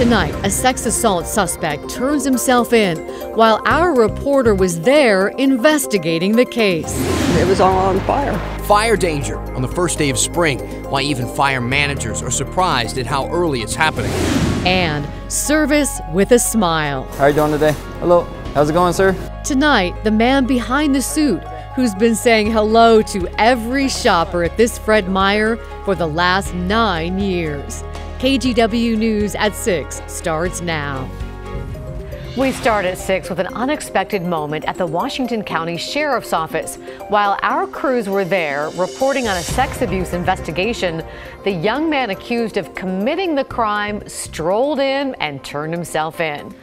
Tonight, a sex assault suspect turns himself in while our reporter was there investigating the case. It was all on fire. Fire danger on the first day of spring. Why even fire managers are surprised at how early it's happening. And service with a smile. How are you doing today? Hello. How's it going, sir? Tonight, the man behind the suit who's been saying hello to every shopper at this Fred Meyer for the last 9 years. KGW News at 6 starts now. We start at 6 with an unexpected moment at the Washington County Sheriff's Office. While our crews were there reporting on a sex abuse investigation, the young man accused of committing the crime strolled in and turned himself in.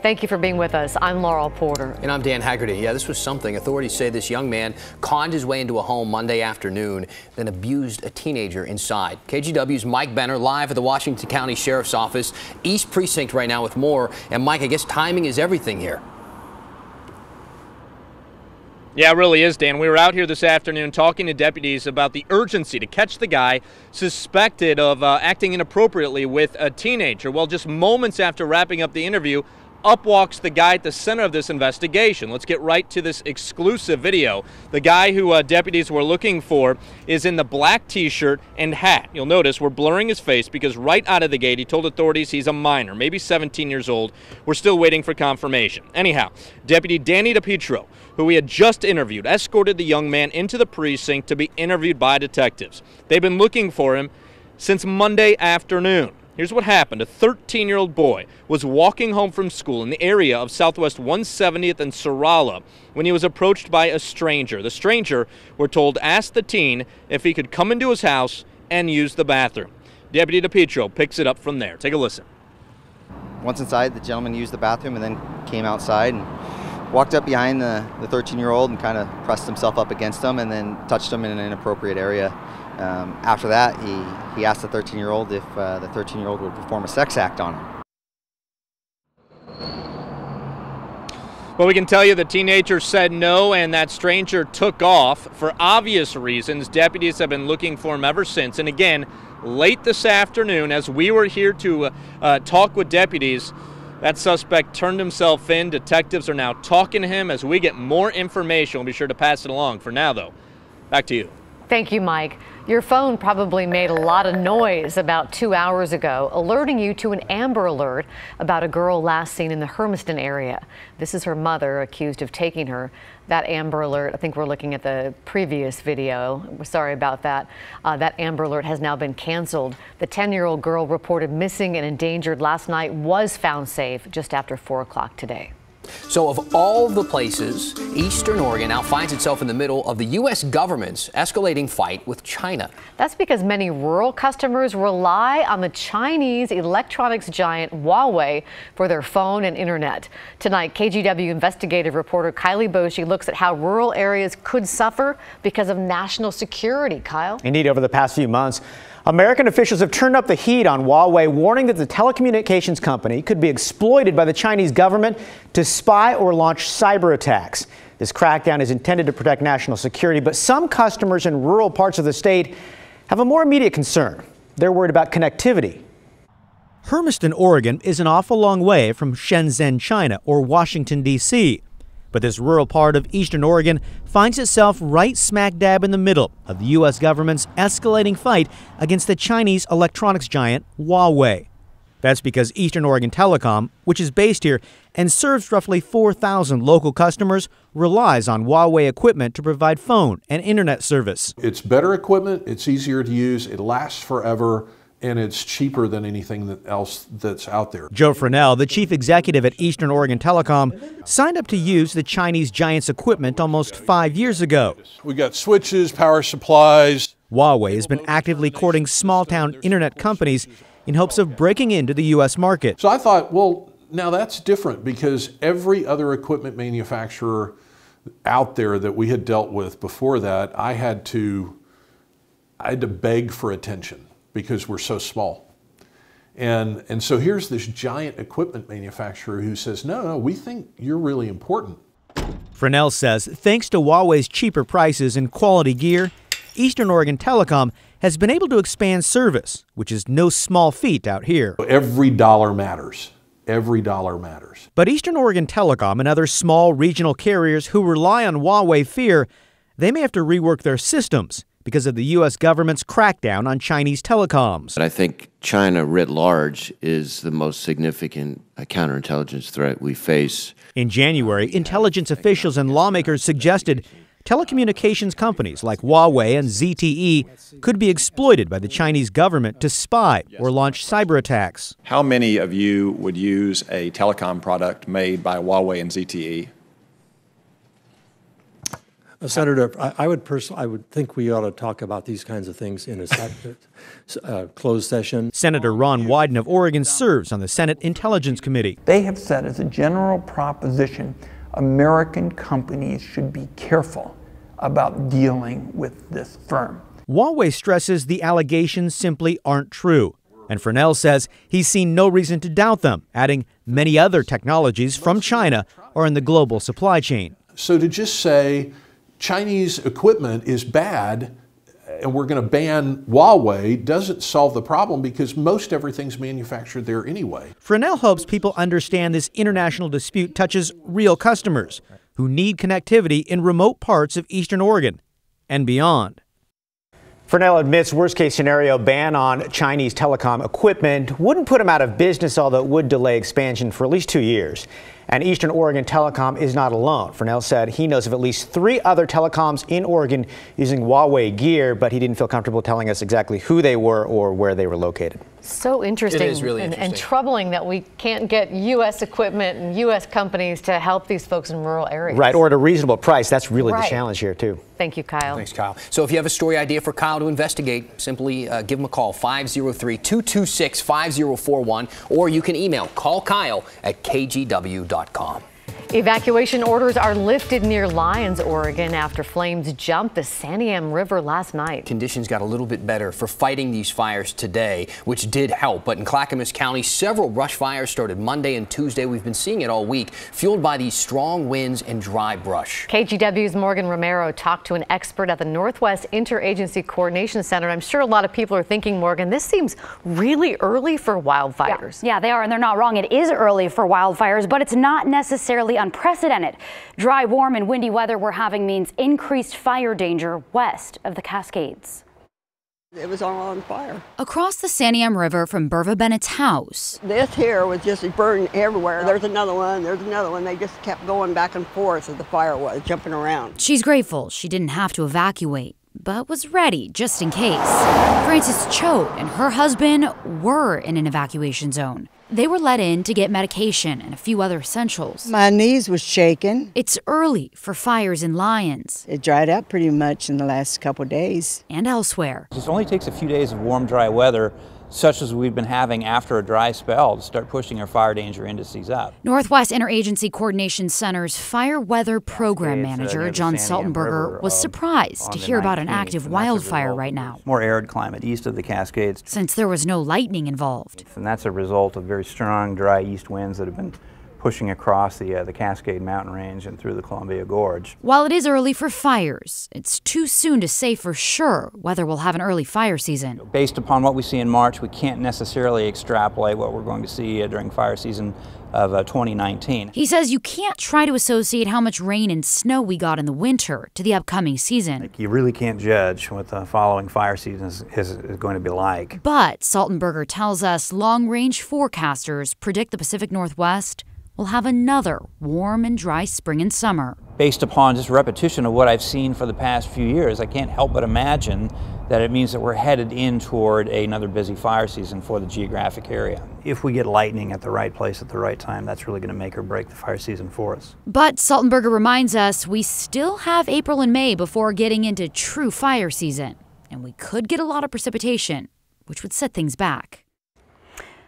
Thank you for being with us. I'm Laurel Porter. And I'm Dan Haggerty. Yeah, this was something. Authorities say this young man conned his way into a home Monday afternoon, then abused a teenager inside. KGW's Mike Benner live at the Washington County Sheriff's Office, East Precinct right now with more. And Mike, I guess timing is everything here. Yeah, it really is, Dan. We were out here this afternoon talking to deputies about the urgency to catch the guy suspected of acting inappropriately with a teenager. Well, just moments after wrapping up the interview, up walks the guy at the center of this investigation. Let's get right to this exclusive video. The guy who deputies were looking for is in the black t-shirt and hat. You'll notice we're blurring his face because right out of the gate he told authorities he's a minor, maybe 17 years old. We're still waiting for confirmation. Anyhow, Deputy Danny DePietro, who we had just interviewed, escorted the young man into the precinct to be interviewed by detectives. They've been looking for him since Monday afternoon. Here's what happened. A 13-year-old boy was walking home from school in the area of Southwest 170th and Sorala when he was approached by a stranger. The stranger, we're told, asked the teen if he could come into his house and use the bathroom. Deputy DePietro picks it up from there. Take a listen. Once inside, the gentleman used the bathroom and then came outside and walked up behind the 13-year-old and kind of pressed himself up against him and then touched him in an inappropriate area. After that, he asked the 13-year-old if the 13-year-old would perform a sex act on him. Well, we can tell you the teenager said no, and that stranger took off. For obvious reasons, deputies have been looking for him ever since. And again, late this afternoon, as we were here to talk with deputies, that suspect turned himself in. Detectives are now talking to him. As we get more information, we'll be sure to pass it along. For now, though, back to you. Thank you, Mike. Your phone probably made a lot of noise about 2 hours ago, alerting you to an Amber Alert about a girl last seen in the Hermiston area. This is her mother accused of taking her. That Amber Alert, I think we're looking at the previous video. We're sorry about that. That Amber Alert has now been canceled. The 10-year-old girl reported missing and endangered last night was found safe just after 4 o'clock today. So of all the places, Eastern Oregon now finds itself in the middle of the U.S. government's escalating fight with China. That's because many rural customers rely on the Chinese electronics giant Huawei for their phone and internet. Tonight, KGW investigative reporter Kylie Boshi looks at how rural areas could suffer because of national security. Kyle? Indeed, over the past few months, American officials have turned up the heat on Huawei, warning that the telecommunications company could be exploited by the Chinese government to spy or launch cyber attacks. This crackdown is intended to protect national security, but some customers in rural parts of the state have a more immediate concern. They're worried about connectivity. Hermiston, Oregon is an awful long way from Shenzhen, China, or Washington, D.C. But this rural part of Eastern Oregon finds itself right smack dab in the middle of the U.S. government's escalating fight against the Chinese electronics giant Huawei. That's because Eastern Oregon Telecom, which is based here and serves roughly 4,000 local customers, relies on Huawei equipment to provide phone and internet service. It's better equipment, it's easier to use, it lasts forever, and it's cheaper than anything else that's out there. Joe Fresnel, the chief executive at Eastern Oregon Telecom, signed up to use the Chinese giant's equipment almost 5 years ago. We got switches, power supplies. Huawei has been actively courting small-town internet companies in hopes of breaking into the U.S. market. So I thought, well, now that's different because every other equipment manufacturer out there that we had dealt with before that, I had to beg for attention, because we're so small. And so here's this giant equipment manufacturer who says, no, we think you're really important. Fresnel says thanks to Huawei's cheaper prices and quality gear, Eastern Oregon Telecom has been able to expand service, which is no small feat out here. Every dollar matters. Every dollar matters. But Eastern Oregon Telecom and other small regional carriers who rely on Huawei fear they may have to rework their systems because of the U.S. government's crackdown on Chinese telecoms. I think China writ large is the most significant counterintelligence threat we face. In January, intelligence officials and lawmakers suggested telecommunications companies like Huawei and ZTE could be exploited by the Chinese government to spy or launch cyber attacks. How many of you would use a telecom product made by Huawei and ZTE? Senator, I would think we ought to talk about these kinds of things in a closed session. Senator Ron Wyden of Oregon serves on the Senate Intelligence Committee. They have said as a general proposition, American companies should be careful about dealing with this firm. Huawei stresses the allegations simply aren't true. And Fresnel says he's seen no reason to doubt them, adding many other technologies from China are in the global supply chain. So to just say Chinese equipment is bad and we're going to ban Huawei doesn't solve the problem because most everything's manufactured there anyway. Fresnel hopes people understand this international dispute touches real customers who need connectivity in remote parts of Eastern Oregon and beyond. Fresnel admits worst-case scenario ban on Chinese telecom equipment wouldn't put him out of business, although it would delay expansion for at least 2 years. And Eastern Oregon Telecom is not alone. Fresnel said he knows of at least 3 other telecoms in Oregon using Huawei gear, but he didn't feel comfortable telling us exactly who they were or where they were located. So interesting. It is really interesting. And troubling that we can't get U.S. equipment and U.S. companies to help these folks in rural areas. Right, or at a reasonable price. That's really the challenge here, too. Thank you, Kyle. Thanks, Kyle. So if you have a story idea for Kyle to investigate, simply give him a call, 503-226-5041, or you can email callkyle@kgw.com. Evacuation orders are lifted near Lyons, Oregon after flames jumped the Santiam River last night. Conditions got a little bit better for fighting these fires today, which did help. But in Clackamas County, several brush fires started Monday and Tuesday. We've been seeing it all week, fueled by these strong winds and dry brush. KGW's Morgan Romero talked to an expert at the Northwest Interagency Coordination Center. I'm sure a lot of people are thinking, Morgan, this seems really early for wildfires. Yeah, they are, and they're not wrong. It is early for wildfires, but it's not necessarily unprecedented. Dry, warm, and windy weather we're having means increased fire danger west of the Cascades. It was all on fire. Across the Santiam River from Berva Bennett's house. This here was just burning everywhere. There's another one, there's another one. They just kept going back and forth as the fire was jumping around. She's grateful she didn't have to evacuate, but was ready just in case. Frances Choate and her husband were in an evacuation zone. They were let in to get medication and a few other essentials. My knees was shaking. It's early for fires in Lyons. It dried up pretty much in the last couple of days. And elsewhere. It only takes a few days of warm, dry weather, such as we've been having after a dry spell, to start pushing our fire danger indices up. Northwest Interagency Coordination Center's Fire Weather Program Manager, John Saltenberger, was surprised to hear about an active wildfire right now. More arid climate east of the Cascades. Since there was no lightning involved. And that's a result of very strong, dry east winds that have been pushing across the Cascade Mountain Range and through the Columbia Gorge. While it is early for fires, it's too soon to say for sure whether we'll have an early fire season. Based upon what we see in March, we can't necessarily extrapolate what we're going to see during fire season of 2019. He says you can't try to associate how much rain and snow we got in the winter to the upcoming season. You really can't judge what the following fire season is going to be like. But Saltenberger tells us long-range forecasters predict the Pacific Northwest will have another warm and dry spring and summer. Based upon just repetition of what I've seen for the past few years, I can't help but imagine that it means that we're headed in toward another busy fire season for the geographic area. If we get lightning at the right place at the right time, that's really going to make or break the fire season for us. But Saltenberger reminds us we still have April and May before getting into true fire season, and we could get a lot of precipitation, which would set things back.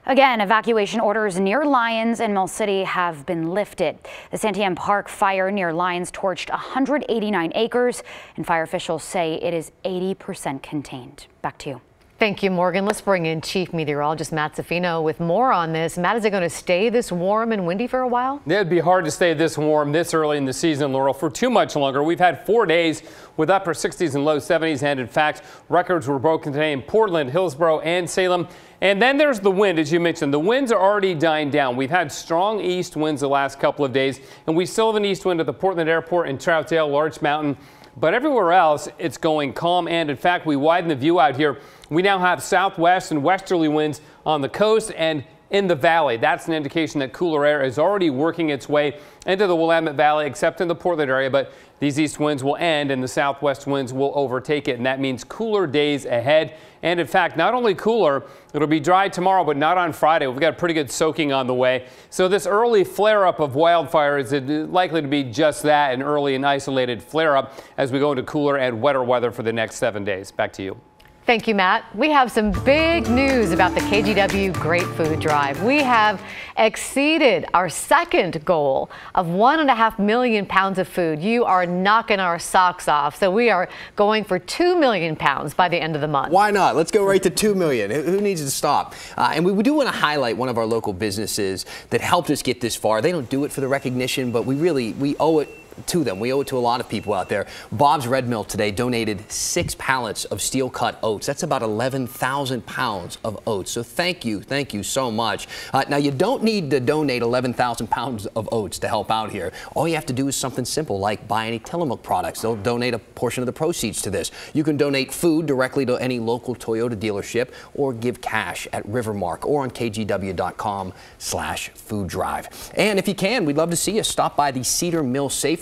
Again, evacuation orders near Lyons and Mill City have been lifted. The Santiam Park fire near Lyons torched 189 acres, and fire officials say it is 80% contained. Back to you. Thank you, Morgan. Let's bring in Chief Meteorologist Matt Zaffino with more on this. Matt, is it going to stay this warm and windy for a while? It'd be hard to stay this warm this early in the season, Laurel, for too much longer. We've had 4 days with upper 60s and low 70s, and in fact, records were broken today in Portland, Hillsborough, and Salem. And then there's the wind, as you mentioned. The winds are already dying down. We've had strong east winds the last couple of days, and we still have an east wind at the Portland Airport and Troutdale, Larch Mountain. But everywhere else, it's going calm, and in fact, we widen the view out here. We now have southwest and westerly winds on the coast and in the valley. That's an indication that cooler air is already working its way into the Willamette Valley, except in the Portland area. But these east winds will end and the southwest winds will overtake it, and that means cooler days ahead. And in fact, not only cooler, it'll be dry tomorrow, but not on Friday. We've got pretty good soaking on the way. So this early flare-up of wildfires is likely to be just that, an early and isolated flare-up as we go into cooler and wetter weather for the next 7 days. Back to you. Thank you, Matt. We have some big news about the KGW Great Food Drive. We have exceeded our second goal of 1.5 million pounds of food. You are knocking our socks off. So we are going for 2 million pounds by the end of the month. Why not? Let's go right to 2 million. Who needs to stop? And we do want to highlight one of our local businesses that helped us get this far. They don't do it for the recognition, but we owe it to them. We owe it to a lot of people out there. Bob's Red Mill today donated 6 pallets of steel-cut oats. That's about 11,000 pounds of oats. So thank you so much. Now, you don't need to donate 11,000 pounds of oats to help out here. All you have to do is something simple, like buy any Tillamook products. They'll donate a portion of the proceeds to this. You can donate food directly to any local Toyota dealership, or give cash at Rivermark or on kgw.com/food drive. And if you can, we'd love to see you stop by the Cedar Mill Safeway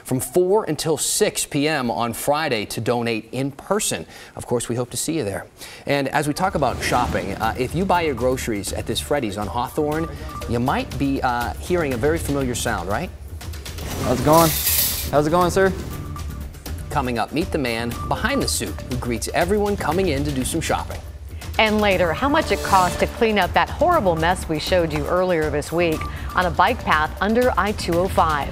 from 4 until 6 p.m. on Friday to donate in person. Of course, we hope to see you there. And as we talk about shopping, if you buy your groceries at this Freddy's on Hawthorne, you might be hearing a very familiar sound, right? How's it going? How's it going, sir? Coming up, meet the man behind the suit who greets everyone coming in to do some shopping. And later, how much it costs to clean up that horrible mess we showed you earlier this week on a bike path under I-205.